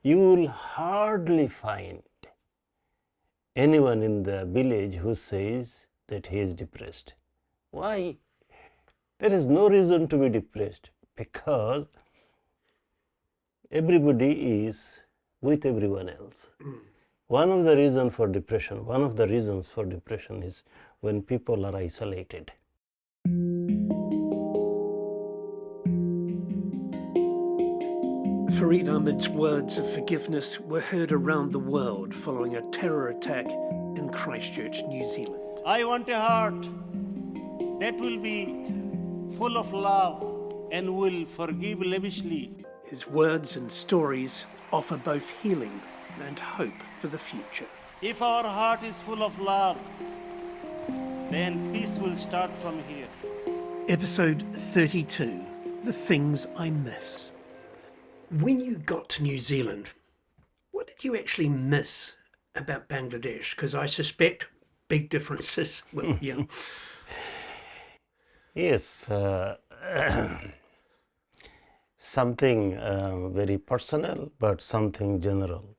you will hardly find anyone in the village who says that he is depressed. Why? There is no reason to be depressed, because everybody is with everyone else. One of the reasons for depression is when people are isolated. Farid Ahmed's words of forgiveness were heard around the world following a terror attack in Christchurch, New Zealand. I want a heart that will be full of love and will forgive lavishly. His words and stories offer both healing and hope for the future. If our heart is full of love, then peace will start from here. Episode 32, The Things I Miss. When you got to New Zealand, what did you actually miss about Bangladesh? Because I suspect big differences. Well, yeah. Yes, something very personal, but something general.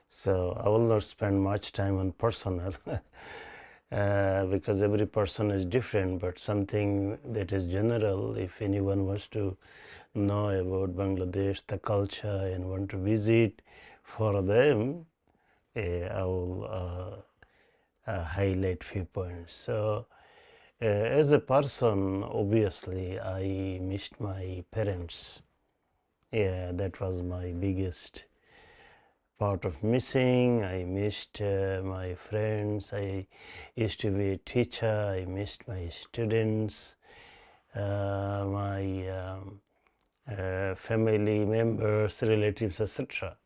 So I will not spend much time on personal because every person is different, but something that is general, if anyone wants to know about Bangladesh, the culture, and want to visit, for them, I will highlight few points. So as a person, obviously, I missed my parents. Yeah, that was my biggest part of missing. I missed my friends. I used to be a teacher. I missed my students, my family members, relatives, etc.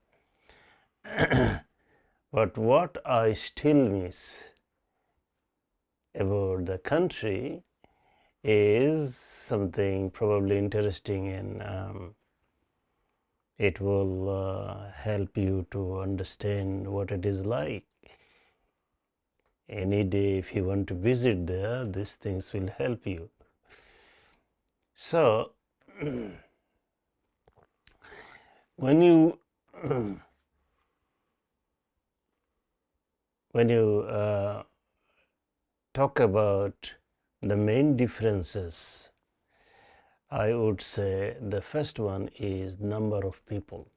But what I still miss about the country is something probably interesting, and it will help you to understand what it is like. Any day, if you want to visit there, these things will help you. So, when you talk about the main differences, I would say the first one is number of people.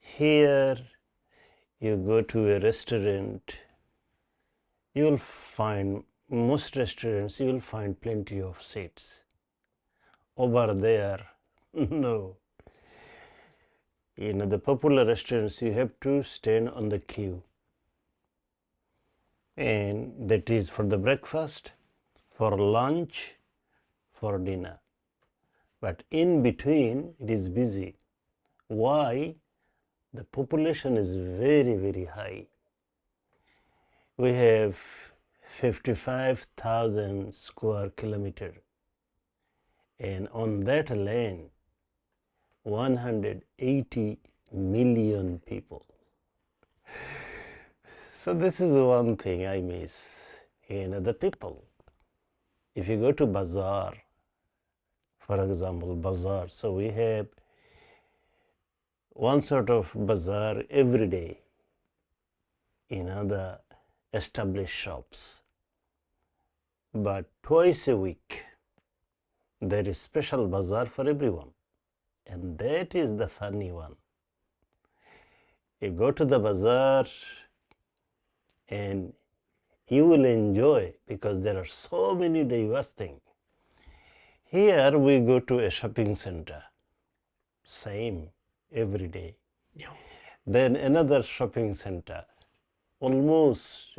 Here, you go to a restaurant, you will find, most restaurants, you will find plenty of seats. Over there, no. In the popular restaurants, you have to stand on the queue. And that is for the breakfast, for lunch, for dinner. But in between, it is busy. Why? The population is very, very high. We have 55,000 square kilometers. And on that land, 180 million people. So this is one thing I miss in the people. If you go to bazaar, for example, bazaar, so we have one sort of bazaar every day in other established shops. But twice a week, there is special bazaar for everyone. And that is the funny one. You go to the bazaar and you will enjoy because there are so many diverse things. Here we go to a shopping center, same every day. Yeah. Then another shopping center, almost,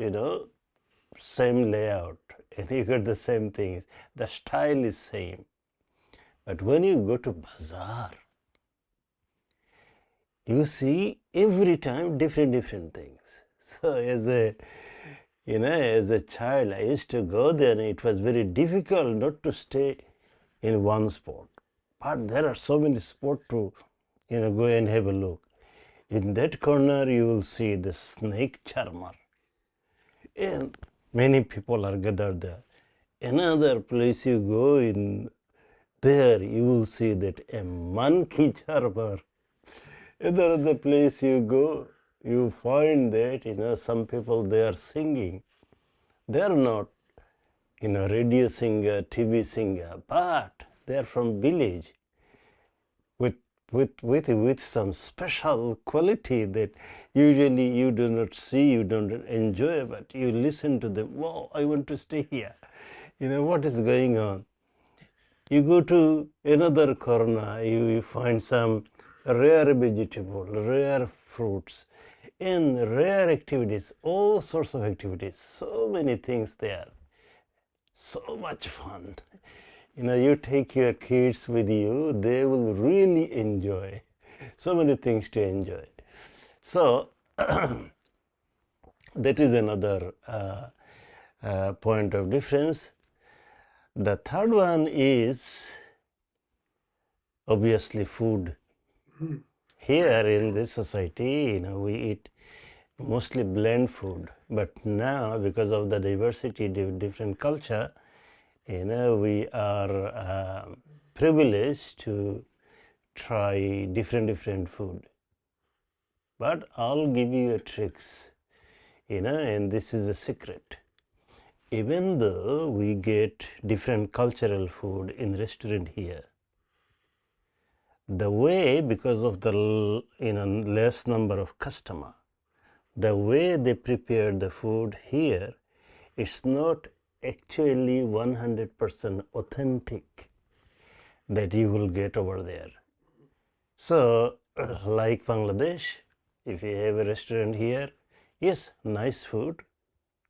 same layout, and you get the same things. The style is same. But when you go to bazaar, you see every time different things. So as a child, I used to go there, and it was very difficult not to stay in one spot. But there are so many spots to, go and have a look. In that corner, you will see the snake charmer, and many people are gathered there. Another place you go in, there you will see that a monkey charmer. Other place you go, you find that some people they are singing. They are not radio singer, TV singer, but they are from village with with some special quality that usually you do not see, you don't enjoy, but you listen to them. Wow, I want to stay here. What is going on? You go to another corner, you find some rare vegetable, rare fruits, and rare activities, all sorts of activities, so many things there. So much fun. You take your kids with you, they will really enjoy. So many things to enjoy. So, that is another point of difference. The third one is obviously food. Here in this society, we eat mostly blend food, but now because of the diversity, different culture, we are privileged to try different food. But I'll give you a tricks, and this is a secret. Even though we get different cultural food in restaurant here, the way, because of the less number of customer, the way they prepare the food here, it's not actually 100% authentic that you will get over there. So, like Bangladesh, if you have a restaurant here, yes, nice food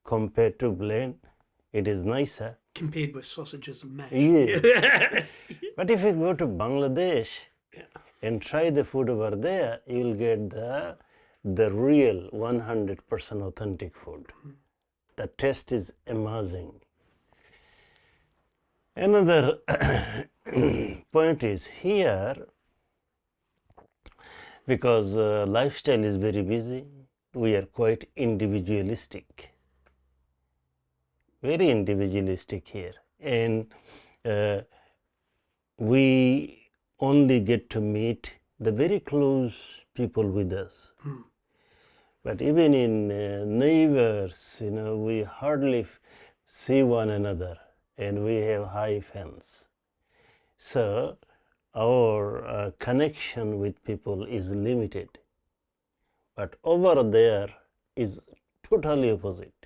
compared to blend, it is nicer. Compared with sausages and mash. Yeah. But if you go to Bangladesh and try the food over there, you will get the real 100% authentic food. The taste is amazing. Another point is here, because lifestyle is very busy, we are quite individualistic. Very individualistic here. And we only get to meet the very close people with us. But even in neighbors, we hardly see one another, and we have high fence. So our connection with people is limited. But over there is totally opposite.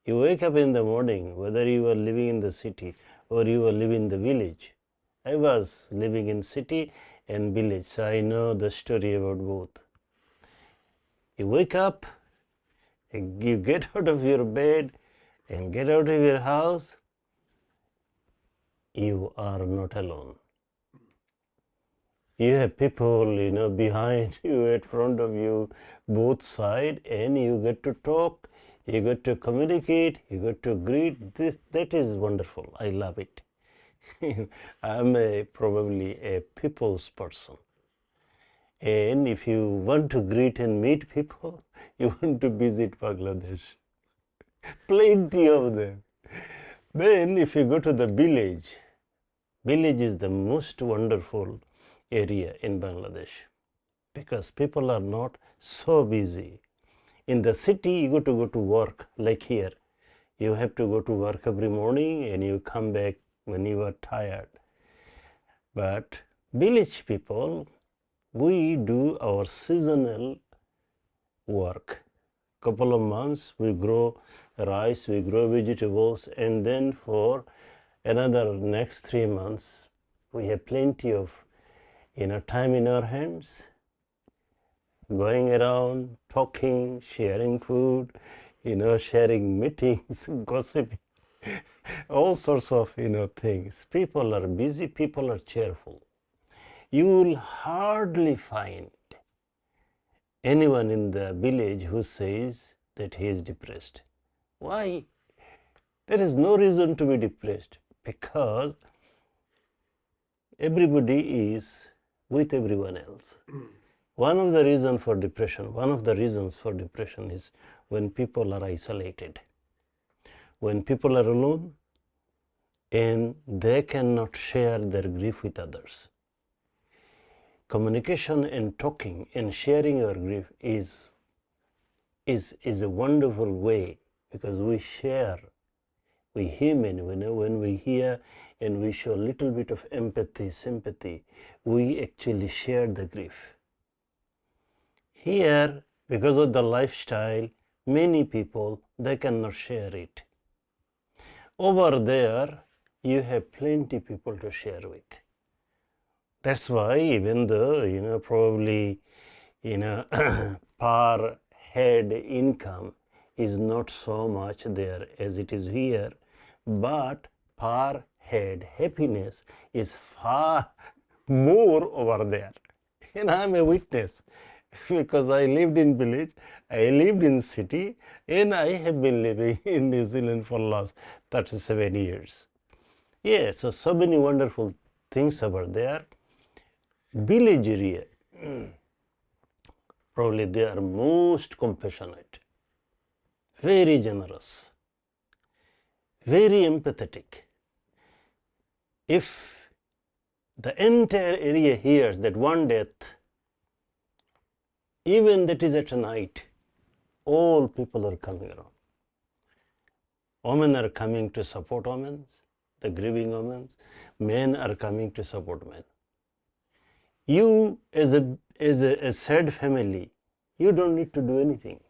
You wake up in the morning, whether you are living in the city or you are living in the village. I was living in city and village, so I know the story about both. You wake up, you get out of your bed and get out of your house, you are not alone. You have people, behind you, at front of you, both sides, and you get to talk, you get to communicate, you get to greet. That is wonderful. I love it. I'm probably a people's person. And if you want to greet and meet people, you want to visit Bangladesh. Plenty of them. Then if you go to the village is the most wonderful area in Bangladesh because people are not so busy. In the city, you got to go to work, like here. You have to go to work every morning and you come back when you are tired. But village people, we do our seasonal work. Couple of months we grow rice, we grow vegetables, and then for another next 3 months we have plenty of time in our hands, going around, talking, sharing food, sharing meetings, gossiping, all sorts of things. People are busy, people are cheerful. You will hardly find anyone in the village who says that he is depressed. Why? There is no reason to be depressed because everybody is with everyone else. One of the reasons for depression is when people are isolated. When people are alone and they cannot share their grief with others. communication and talking and sharing your grief is a wonderful way, because we share, we human, we know when we hear and we show a little bit of empathy, sympathy, we actually share the grief. Here, because of the lifestyle, many people, they cannot share it. Over there, you have plenty people to share with. That's why even though, probably, per head income is not so much there as it is here, but per head happiness is far more over there. And I'm a witness, because I lived in village, I lived in city, and I have been living in New Zealand for last 37 years. Yeah, so many wonderful things over there. Village area, probably they are most compassionate, very generous, very empathetic. If the entire area hears that one death, even that is at night, all people are coming around. Women are coming to support women, the grieving women. Men are coming to support men. You, as a sad family, you don't need to do anything.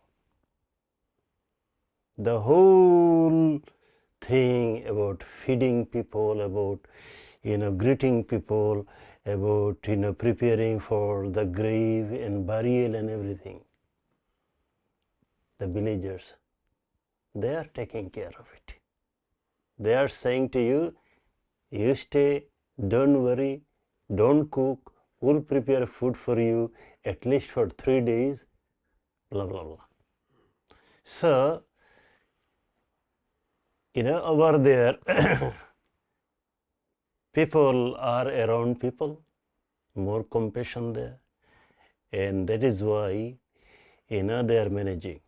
The whole thing about feeding people, about greeting people, about preparing for the grave and burial and everything, the villagers, they are taking care of it. They are saying to you, you stay, don't worry, don't cook, we'll prepare food for you at least for 3 days, blah, blah, blah. So, over there, people are around people, more compassion there, and that is why, they are managing.